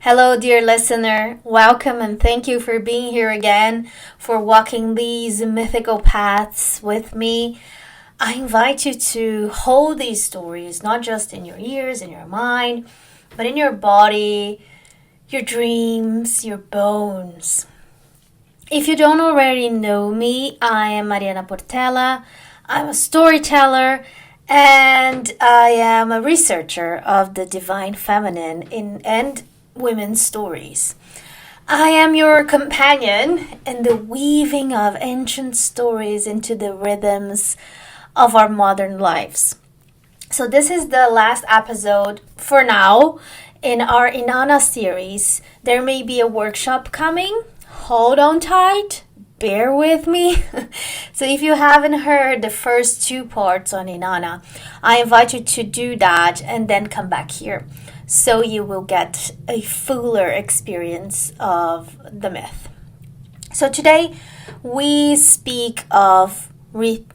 Hello, dear listener. Welcome and thank you for being here again, for walking these mythical paths with me. I invite you to hold these stories not just in your ears, in your mind, but in your body, your dreams, your bones. If you don't already know me, I am Mariana Portela. I'm a storyteller and I am a researcher of the divine feminine and women's stories. I am your companion in the weaving of ancient stories into the rhythms of our modern lives. So this is the last episode for now in our Inanna series. There may be a workshop coming. Hold on tight. Bear with me. So if you haven't heard the first two parts on Inanna, I invite you to do that and then come back here, so you will get a fuller experience of the myth. So today we speak of rebirth,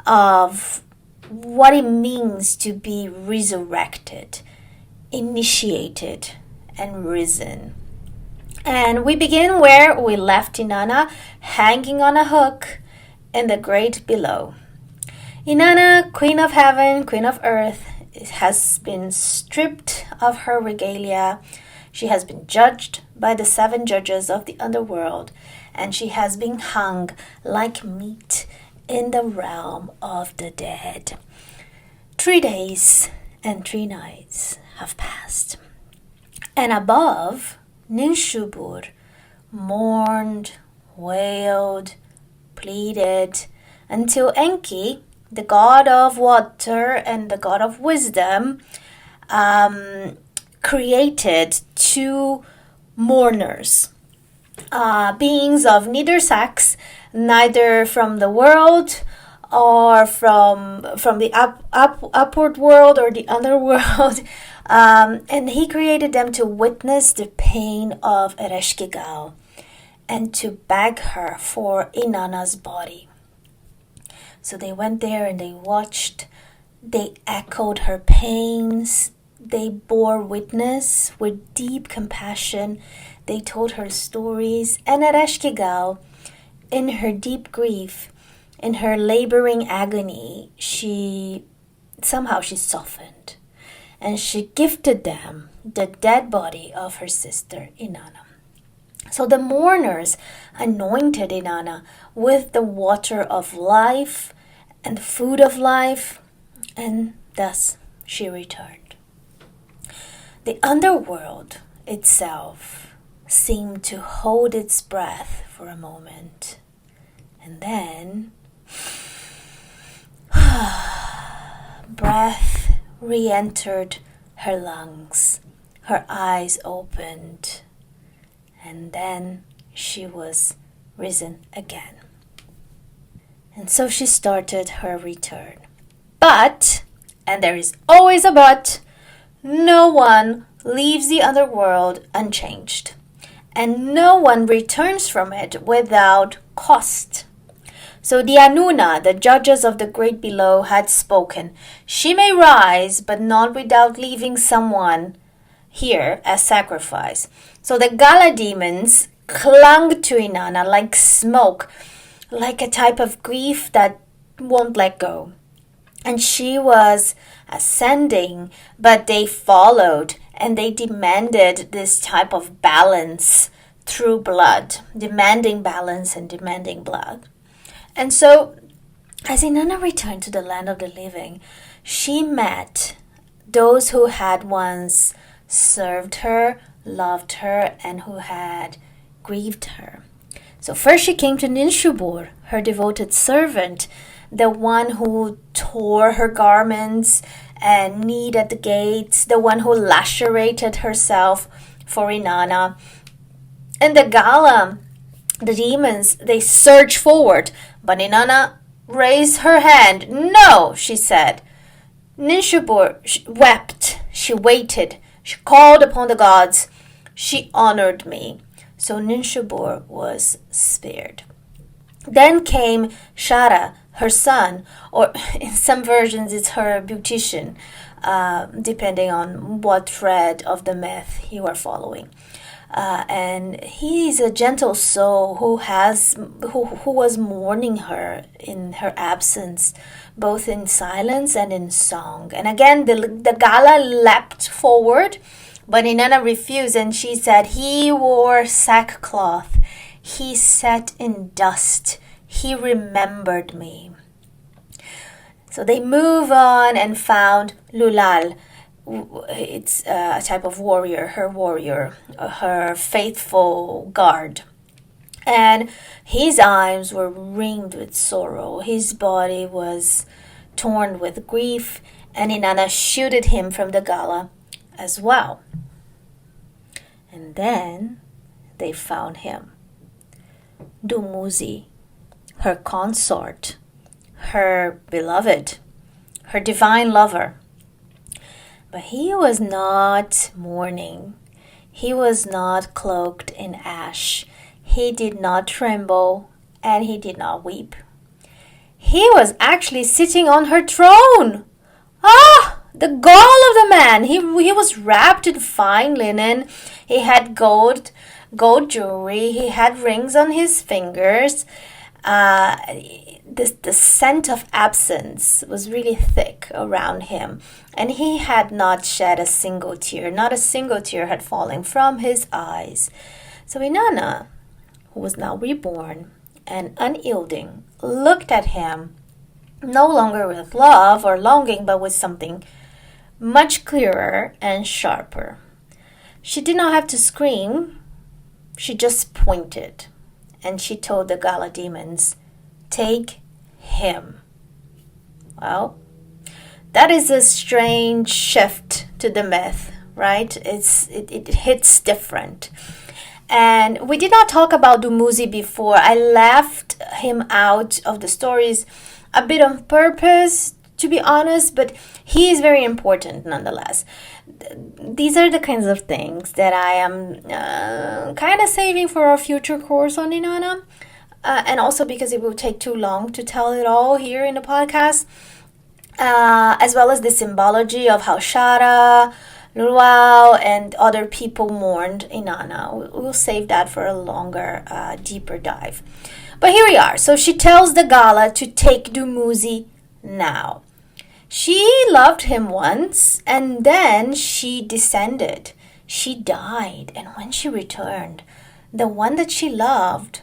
of what it means to be resurrected, initiated, and risen. And we begin where we left Inanna, hanging on a hook in the great below. Inanna, Queen of Heaven, Queen of Earth, has been stripped of her regalia. She has been judged by the 7 judges of the underworld, and she has been hung like meat in the realm of the dead. 3 days and 3 nights have passed. And above, Ninshubur mourned, wailed, pleaded, until Enki, the god of water and the god of wisdom, created 2 mourners, beings of neither sex, neither from the world or from the upward world or the underworld. And he created them to witness the pain of Ereshkigal and to beg her for Inanna's body. So they went there and they watched. They echoed her pains. They bore witness with deep compassion. They told her stories. And Ereshkigal, in her deep grief, in her laboring agony, she softened. And she gifted them the dead body of her sister Inanna. So the mourners anointed Inanna with the water of life and the food of life, and thus she returned. The underworld itself seemed to hold its breath for a moment, and then breath re-entered her lungs, her eyes opened, and then she was risen again. And so she started her return. But, and there is always a but, no one leaves the underworld unchanged, and no one returns from it without cost. So the Anuna, the judges of the great below, had spoken. She may rise, but not without leaving someone here as sacrifice. So the Gala demons clung to Inanna like smoke, like a type of grief that won't let go. And she was ascending, but they followed and they demanded this type of balance through blood, demanding balance and demanding blood. And so, as Inanna returned to the land of the living, she met those who had once served her, loved her, and who had grieved her. So first she came to Ninshubur, her devoted servant, the one who tore her garments and kneed at the gates, the one who lacerated herself for Inanna. And the Gala, the demons, they surged forward, but Inanna raised her hand. No, she said. Ninshubur wept. She waited. She called upon the gods. She honored me. So Ninshubur was spared. Then came Shara, her son, or in some versions it's her beautician, depending on what thread of the myth you are following. And he is a gentle soul who was mourning her in her absence, both in silence and in song. And again, the gala leapt forward, but Inanna refused, and she said, "He wore sackcloth, he sat in dust, he remembered me." So they move on and found Lulal. It's a type of warrior, her faithful guard. And his eyes were ringed with sorrow. His body was torn with grief, and Inanna shooted him from the gala as well. And then they found him. Dumuzi, her consort, her beloved, her divine lover. But he was not mourning. He was not cloaked in ash. He did not tremble, and he did not weep. He was actually sitting on her throne. Ah, the gall of the man. He was wrapped in fine linen. He had gold jewelry. He had rings on his fingers. The scent of absence was really thick around him, and he had not shed a single tear. Not a single tear had fallen from his eyes. So Inanna, who was now reborn and unyielding, looked at him no longer with love or longing, but with something much clearer and sharper. She did not have to scream. She just pointed, and she told the gala demons, "Take him." Well, that is a strange shift to the myth, right? It hits different. And we did not talk about Dumuzi before. I left him out of the stories a bit on purpose, to be honest, but he is very important nonetheless. These are the kinds of things that I am kind of saving for our future course on Inanna. And also because it will take too long to tell it all here in the podcast, as well as the symbology of how Shara, Luau, and other people mourned Inanna. We'll save that for a longer, deeper dive. But here we are. So she tells the gala to take Dumuzi now. She loved him once, and then she descended. She died, and when she returned, the one that she loved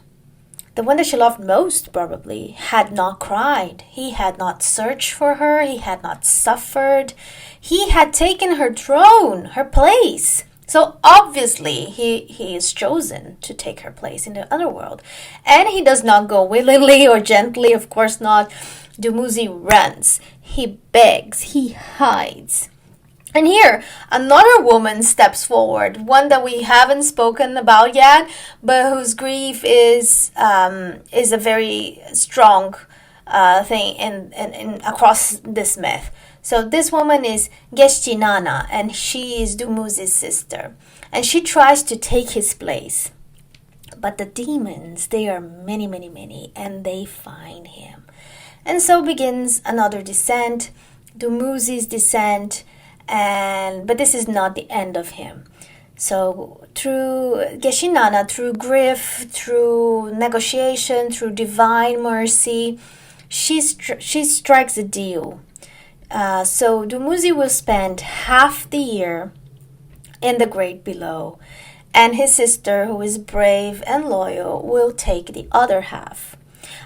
most probably, had not cried. He had not searched for her. He had not suffered. He had taken her throne, her place. So obviously he is chosen to take her place in the underworld. And he does not go willingly or gently, of course not. Dumuzi runs. He begs. He hides. And here, another woman steps forward, one that we haven't spoken about yet, but whose grief is a very strong thing in across this myth. So this woman is Inanna, and she is Dumuzi's sister, and she tries to take his place. But the demons, they are many, many, many, and they find him. And so begins another descent, Dumuzi's descent. But this is not the end of him. So through Inanna, through grief, through negotiation, through divine mercy, she strikes a deal. So Dumuzi will spend half the year in the great below, and his sister, who is brave and loyal, will take the other half.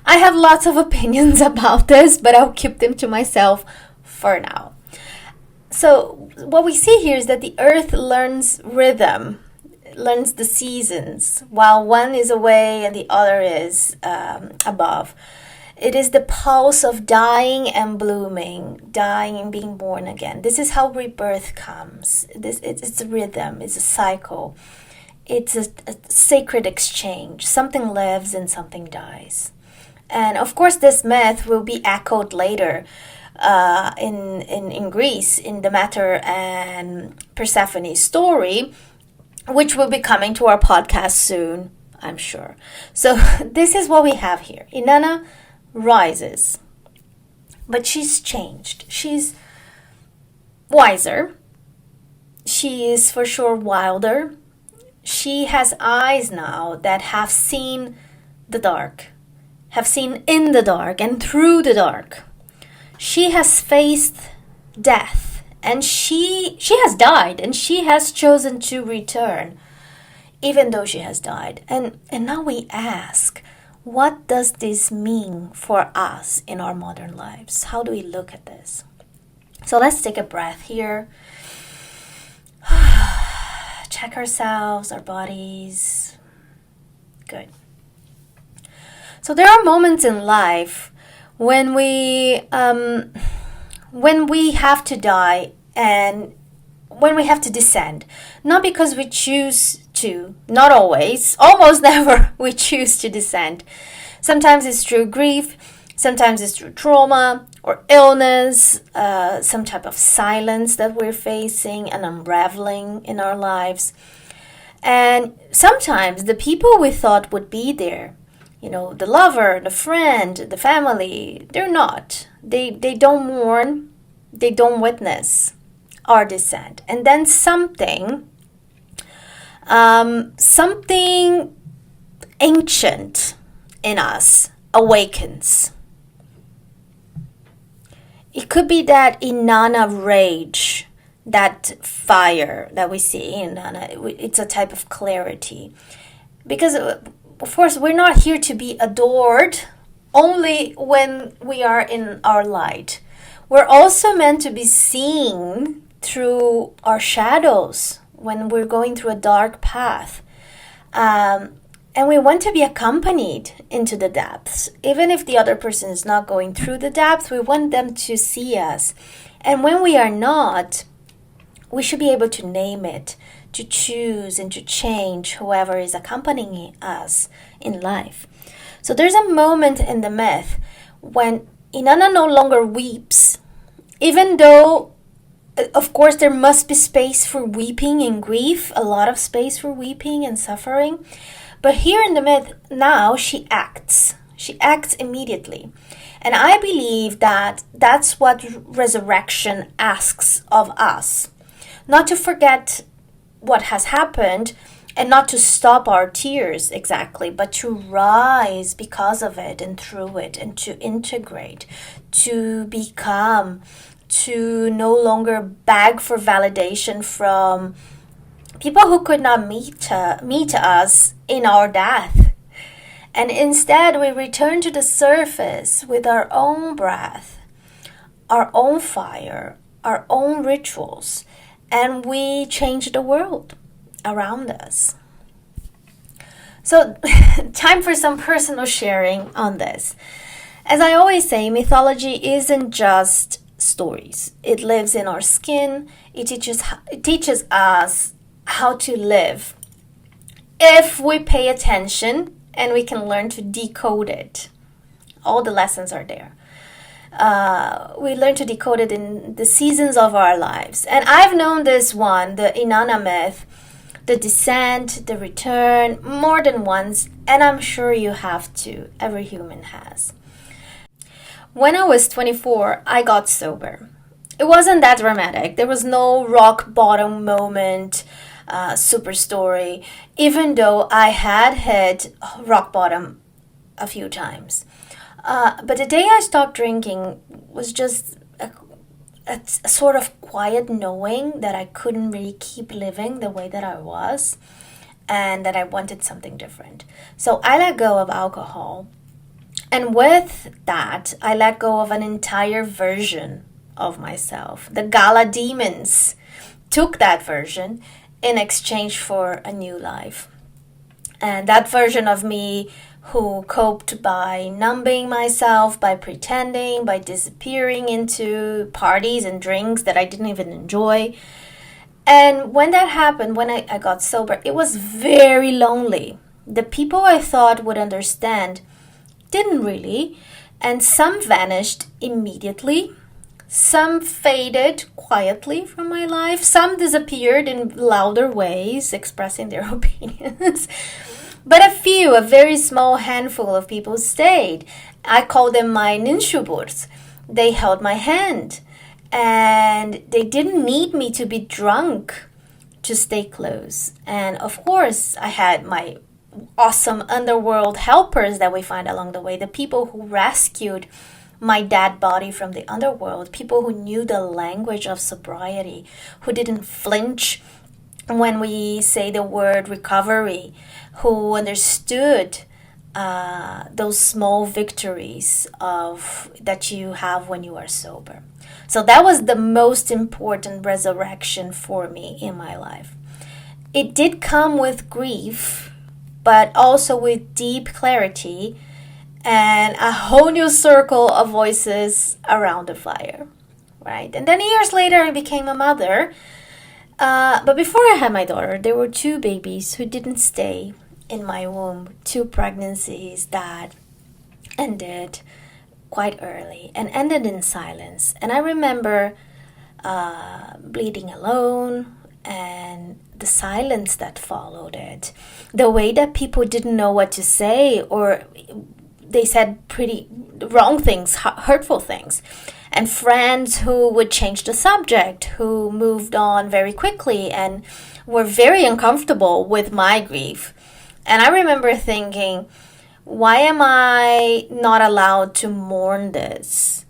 I have lots of opinions about this, but I'll keep them to myself for now. So what we see here is that the earth learns rhythm, learns the seasons, while one is away and the other is above. It is the pulse of dying and blooming, dying and being born again. This is how rebirth comes. It's a rhythm, it's a cycle. It's a sacred exchange. Something lives and something dies. And of course this myth will be echoed later in Greece, in Demeter and Persephone's story, which will be coming to our podcast soon, I'm sure. So this is what we have here. Inanna rises But she's changed. She's wiser. She is for sure wilder. She has eyes now that have seen the dark, have seen in the dark and through the dark. She has faced death, and she has died, and she has chosen to return, even though she has died. And now we ask, what does this mean for us in our modern lives? How do we look at this? So let's take a breath here. Check ourselves, our bodies. Good. So there are moments in life when we have to die and when we have to descend. Not because we choose to, not always, almost never we choose to descend. Sometimes it's through grief, sometimes it's through trauma or illness, some type of silence that we're facing and unraveling in our lives. And sometimes the people we thought would be there, the lover, the friend, the family, they're not. They don't mourn, they don't witness our descent. And then something ancient in us awakens. It could be that Inanna rage, that fire that we see in Inanna. It's a type of clarity. Because, of course, we're not here to be adored only when we are in our light. We're also meant to be seen through our shadows when we're going through a dark path. And we want to be accompanied into the depths. Even if the other person is not going through the depths, we want them to see us. And when we are not, we should be able to name it, to choose and to change whoever is accompanying us in life. So there's a moment in the myth when Inanna no longer weeps, even though, of course, there must be space for weeping and grief, a lot of space for weeping and suffering. But here in the myth, now she acts. She acts immediately. And I believe that that's what resurrection asks of us. Not to forget what has happened and not to stop our tears exactly, but to rise because of it and through it and to integrate, to become, to no longer beg for validation from people who could not meet us in our death. And instead we return to the surface with our own breath, our own fire, our own rituals, and we change the world around us. So time for some personal sharing on this. As I always say, mythology isn't just stories. It lives in our skin. It teaches us how to live if we pay attention and we can learn to decode it. All the lessons are there. We learn to decode it in the seasons of our lives. And I've known this one, the Inanna myth, the descent, the return, more than once, and I'm sure you have too. Every human has. When I was 24, I got sober. It wasn't that dramatic. There was no rock bottom moment, super story, even though I had hit rock bottom a few times. But the day I stopped drinking was just a sort of quiet knowing that I couldn't really keep living the way that I was and that I wanted something different. So I let go of alcohol. And with that, I let go of an entire version of myself. The gala demons took that version in exchange for a new life. And that version of me who coped by numbing myself, by pretending, by disappearing into parties and drinks that I didn't even enjoy. And when that happened, when I got sober, it was very lonely. The people I thought would understand didn't really, and some vanished immediately. Some faded quietly from my life. Some disappeared in louder ways, expressing their opinions. But a very small handful of people stayed. I call them my ninshuburs. they held my hand, and they didn't need me to be drunk to stay close. And of course, I had my awesome underworld helpers that we find along the way, the people who rescued my dead body from the underworld, people who knew the language of sobriety, who didn't flinch when we say the word recovery, who understood those small victories of that you have when you are sober. So that was the most important resurrection for me in my life. It did come with grief, but also with deep clarity and a whole new circle of voices around the fire, right? And then years later, I became a mother. But before I had my daughter, there were 2 babies who didn't stay in my womb, 2 pregnancies that ended quite early and ended in silence. And I remember bleeding alone and the silence that followed it, the way that people didn't know what to say, or they said pretty wrong things, hurtful things, and friends who would change the subject, who moved on very quickly and were very uncomfortable with my grief. And I remember thinking, why am I not allowed to mourn this?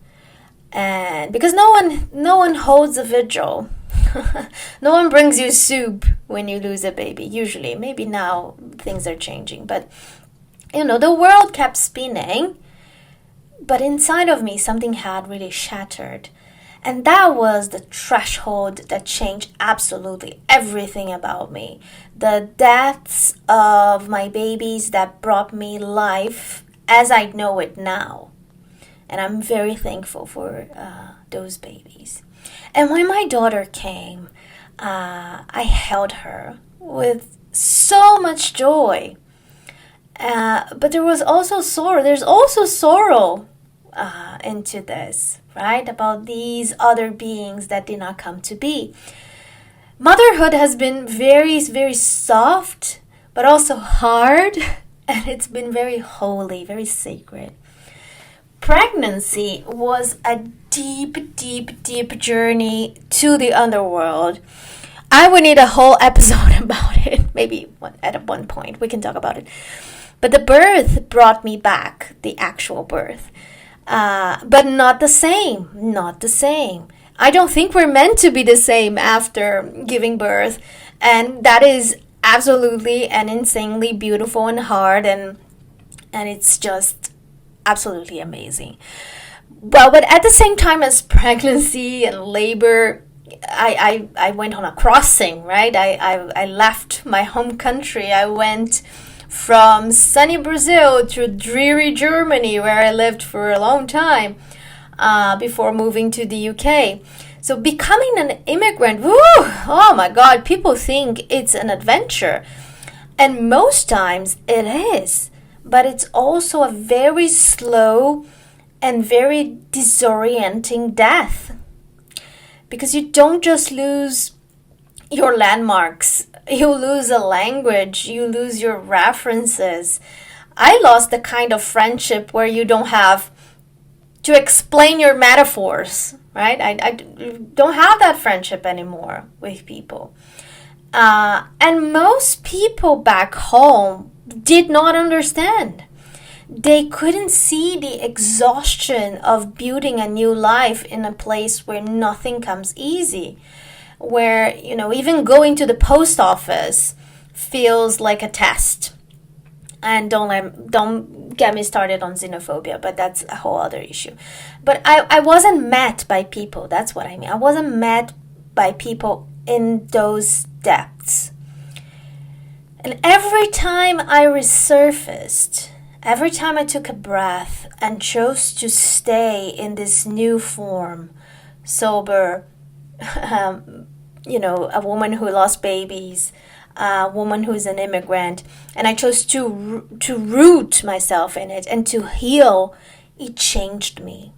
And because no one holds a vigil. No one brings you soup when you lose a baby, usually. Maybe now things are changing, but the world kept spinning, but inside of me something had really shattered. And that was the threshold that changed absolutely everything about me. The deaths of my babies that brought me life as I know it now. And I'm very thankful for those babies. And when my daughter came, I held her with so much joy. But there was also sorrow. There's also sorrow into this, right? About these other beings that did not come to be. Motherhood has been very, very soft, but also hard, and it's been very holy, very sacred. Pregnancy was a deep, deep, deep journey to the underworld. I would need a whole episode about it. Maybe at one point we can talk about it. But the birth brought me back, the actual birth. But not the same, not the same. I don't think we're meant to be the same after giving birth. And that is absolutely and insanely beautiful and hard, and it's just absolutely amazing. Well, but at the same time as pregnancy and labor, I went on a crossing, right? I left my home country. I went from sunny Brazil to dreary Germany, where I lived for a long time before moving to the UK. So becoming an immigrant, oh my God, people think it's an adventure. And most times it is. But it's also a very slow and very disorienting death. Because you don't just lose your landmarks. You lose a language. You lose your references. I lost the kind of friendship where you don't have to explain your metaphors, right? I don't have that friendship anymore with people. And most people back home did not understand. They couldn't see the exhaustion of building a new life in a place where nothing comes easy, where, even going to the post office feels like a test. And don't get me started on xenophobia, but that's a whole other issue. But I wasn't met by people. That's what I mean. I wasn't met by people in those depths. And every time I resurfaced, every time I took a breath and chose to stay in this new form, sober, a woman who lost babies, a woman who's an immigrant, and I chose to root myself in it and to heal, it changed me.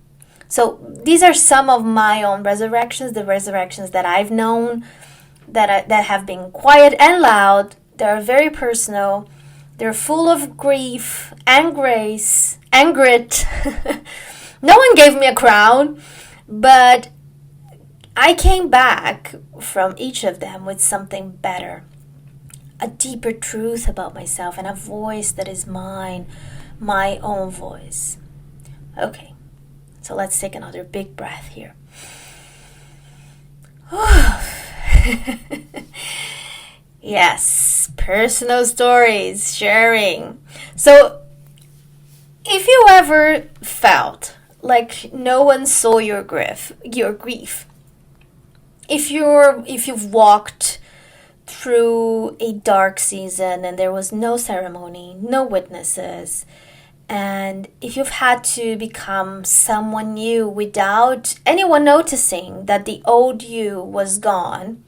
So these are some of my own resurrections, the resurrections that I've known, that have been quiet and loud. They're very personal. They're full of grief and grace and grit. No one gave me a crown, but I came back from each of them with something better, a deeper truth about myself, and a voice that is mine, my own voice. Okay, so let's take another big breath here. Yes, personal stories, sharing. So, if you ever felt like no one saw your grief, if you've walked through a dark season and there was no ceremony, no witnesses, and if you've had to become someone new without anyone noticing that the old you was gone,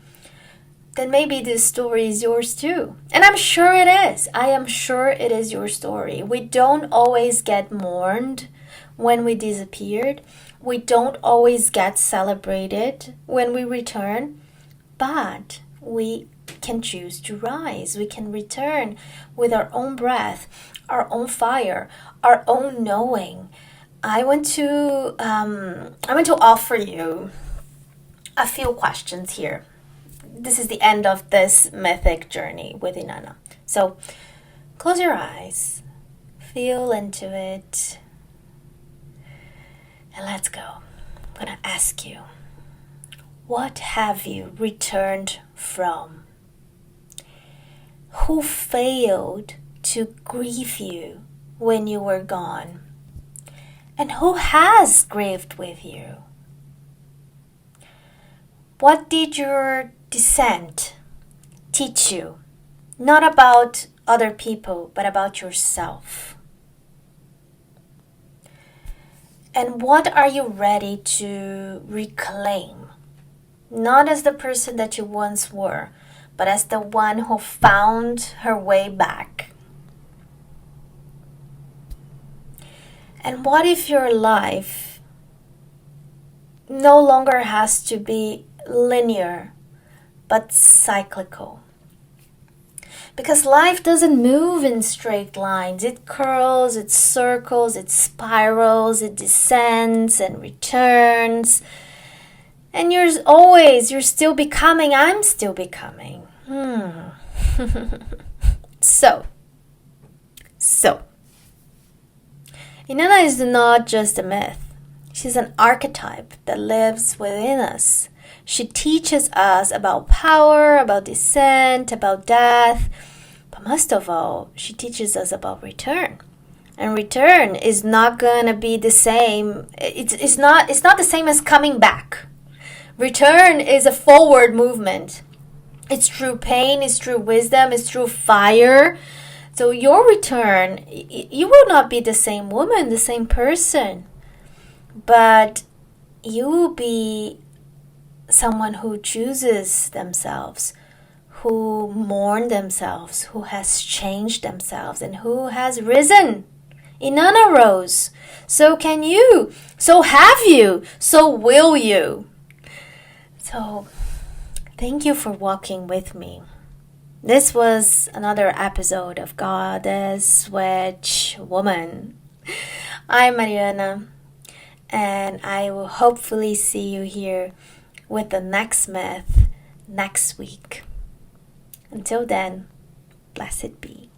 then maybe this story is yours too. And I'm sure it is. I am sure it is your story. We don't always get mourned when we disappeared. We don't always get celebrated when we return. But we can choose to rise. We can return with our own breath, our own fire, our own knowing. I want to offer you a few questions here. This is the end of this mythic journey with Inanna. So close your eyes, feel into it, and let's go. I'm going to ask you, what have you returned from? Who failed to grieve you when you were gone? And who has grieved with you? What did your descent teach you? Not about other people, but about yourself. And what are you ready to reclaim? Not as the person that you once were, but as the one who found her way back. And what if your life no longer has to be linear, but cyclical? Because life doesn't move in straight lines. It curls, it circles, it spirals, it descends and returns. And you're still becoming, I'm still becoming. So, Inanna is not just a myth. She's an archetype that lives within us. She teaches us about power, about descent, about death. But most of all, she teaches us about return. And return is not going to be the same. It's not the same as coming back. Return is a forward movement. It's through pain, it's through wisdom, it's through fire. So your return, you will not be the same woman, the same person. But you will be someone who chooses themselves, who mourn themselves, who has changed themselves, and who has risen. Inanna rose. So can you. So have you. So will you. So thank you for walking with me. This was another episode of Goddess, Witch, Woman. I'm Mariana, and I will hopefully see you here with the next myth next week. Until then, blessed be.